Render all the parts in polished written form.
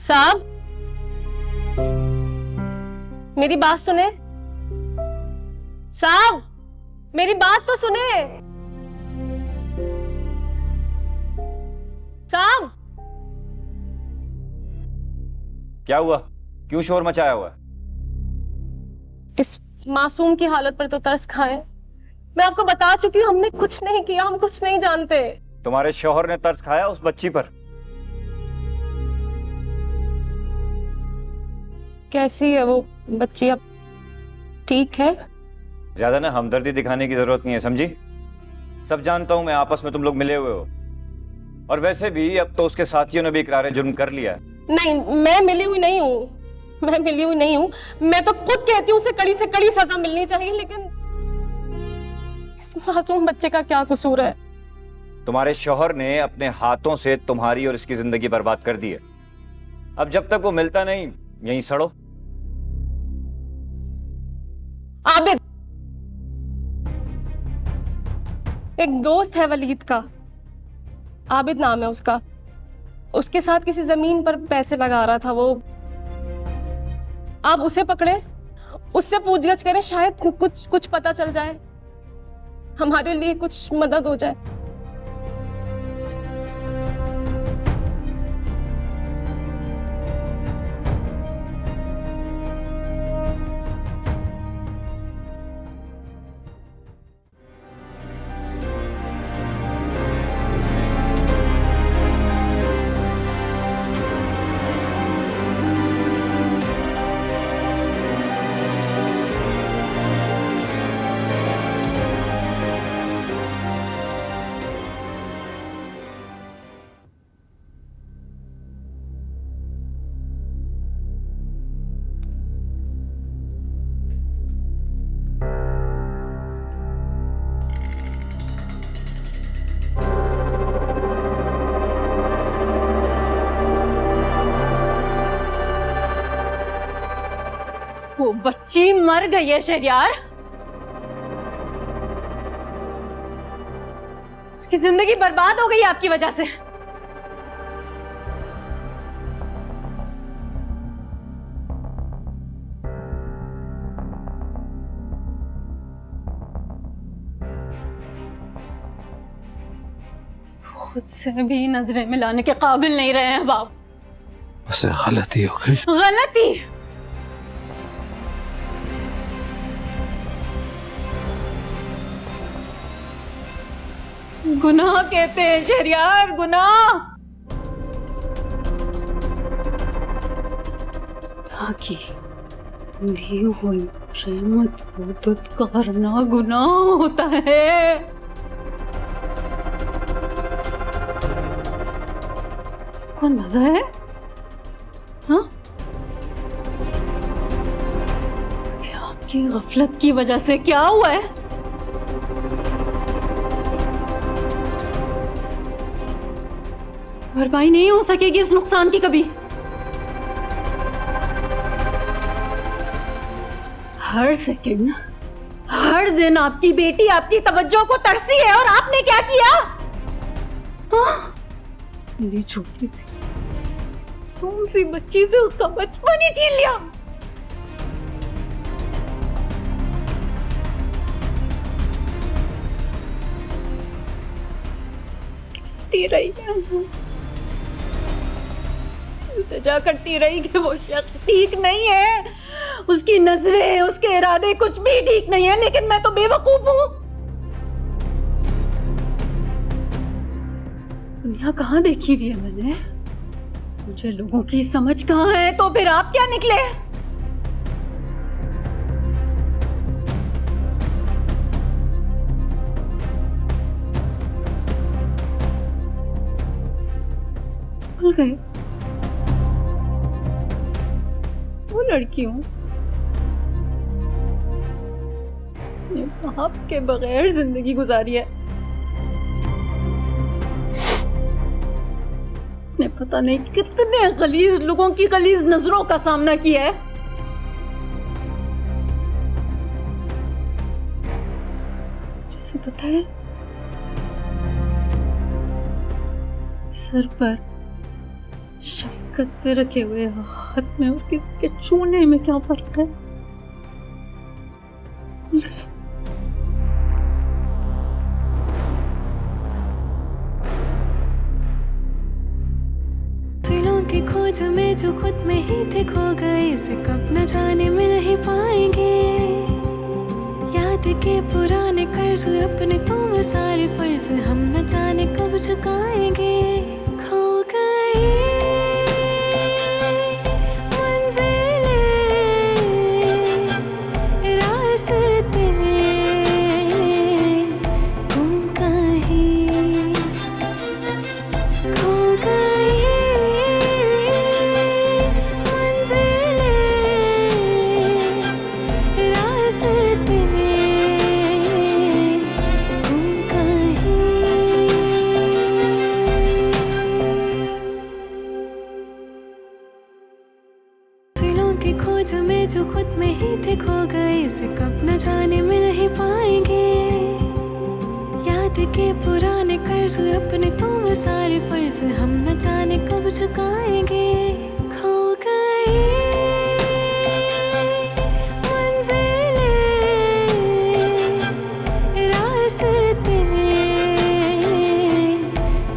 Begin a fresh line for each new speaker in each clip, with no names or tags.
साहब, मेरी बात सुने। साहब, मेरी बात तो सुने। साहब,
क्या हुआ? क्यों शोर मचाया हुआ?
इस मासूम की हालत पर तो तरस खाएं। मैं आपको बता चुकी हूँ, हमने कुछ नहीं किया, हम कुछ नहीं जानते।
तुम्हारे शौहर ने तरस खाया उस बच्ची पर?
कैसी है वो बच्ची? अब ठीक है?
ज्यादा ना हमदर्दी दिखाने की जरूरत नहीं है, समझी? सब जानता हूं मैं, आपस में तुम लोग मिले हुए हो। और वैसे भी अब तो उसके साथियों ने भी इकरार जुर्म कर लिया है।
नहीं, मैं मिली हुई नहीं हूँ। मैं मिली हुई नहीं हूँ। मैं तो खुद कहती हूँ उसे कड़ी से कड़ी सजा मिलनी चाहिए, लेकिन इस मासूम बच्चे का क्या कसूर है?
तुम्हारे शौहर ने अपने हाथों से तुम्हारी और इसकी जिंदगी बर्बाद कर दी है। अब जब तक वो मिलता नहीं, यहीं सड़ो।
आबिद, एक दोस्त है वलीद का, आबिद नाम है उसका। उसके साथ किसी जमीन पर पैसे लगा रहा था वो। आप उसे पकड़े, उससे पूछगछ करें, शायद कुछ पता चल जाए, हमारे लिए कुछ मदद हो जाए।
वो बच्ची मर गई है शहरयार। उसकी जिंदगी बर्बाद हो गई आपकी वजह से। खुद से भी नजरें मिलाने के काबिल नहीं रहे हैं बाप।
उसे गलती हो गई।
गलती? गुनाह कहते हैं शहरयार, गुनाह। ताकि दी हुई रहमत को दुत्कारना गुनाह होता है। को अंदाजा है? हाँ, क्या आपकी गफलत की वजह से क्या हुआ है? भरपाई नहीं हो सकेगी इस नुकसान की कभी। हर सेकंड, हर दिन आपकी बेटी आपकी तवज्जो को तरसी है, और आपने क्या किया? हाँ? मेरी छोटी सी मासूम सी बच्ची से उसका बचपन ही छीन लिया। कहती रही इल्तिजा करती रही कि वो शख्स ठीक नहीं है, उसकी नजरें, उसके इरादे कुछ भी ठीक नहीं है, लेकिन मैं तो बेवकूफ हूं। दुनिया कहां देखी हुई है मैंने, मुझे लोगों की समझ कहां है। तो फिर आप क्या निकले? भूल गए वो लड़की हूं उसने बाप के बगैर जिंदगी गुजारी है। उसने पता नहीं कितने गलीज लोगों की गलीज नजरों का सामना किया है। जिसे पता है सर पर शफकत बरकत से रखे हुए हाथ में और किसी के छूने में क्या फर्क है?
दिलों की खोज में जो खुद में ही थे खो गए, इसे कब न जाने मिल ही पाएंगे। याद के पुराने कर्ज अपने तुम सारे फर्ज हम न जाने कब चुकाएंगे। खो गए मंजिलें, रास्ते गुम कहीं। खो गए मंजिलें, रास्ते गुम कहीं। दिलों की खोज में जो खुद में ही थे खो गए, इसे कब न जाने मिल ही पाएंगे। याद के पुराने कर्ज अपने तुम सारे फर्ज हम न जाने कब चुकाएंगे। खो गए मंजिलें, रास्ते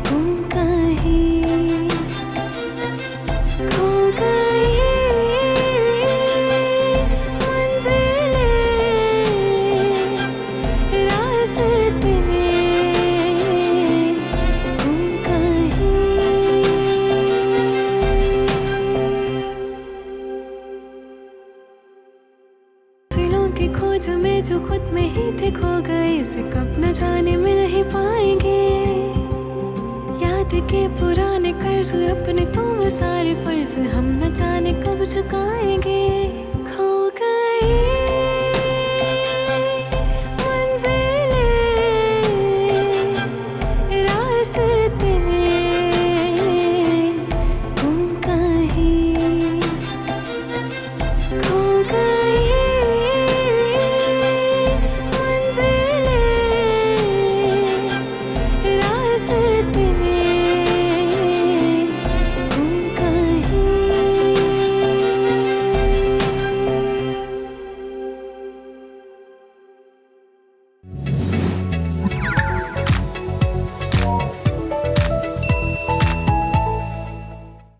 गुम कहीं। खो गए मंजिलें, रास्ते गुम कहीं। दिलों की खोज में जो खुद में ही थे खो गए, इसे कब न जाने मिल ही पाएंगे। याद के पुराने कर्ज अपने तुम सारे फर्ज हम न जाने कब चुकाएंगे। खो गए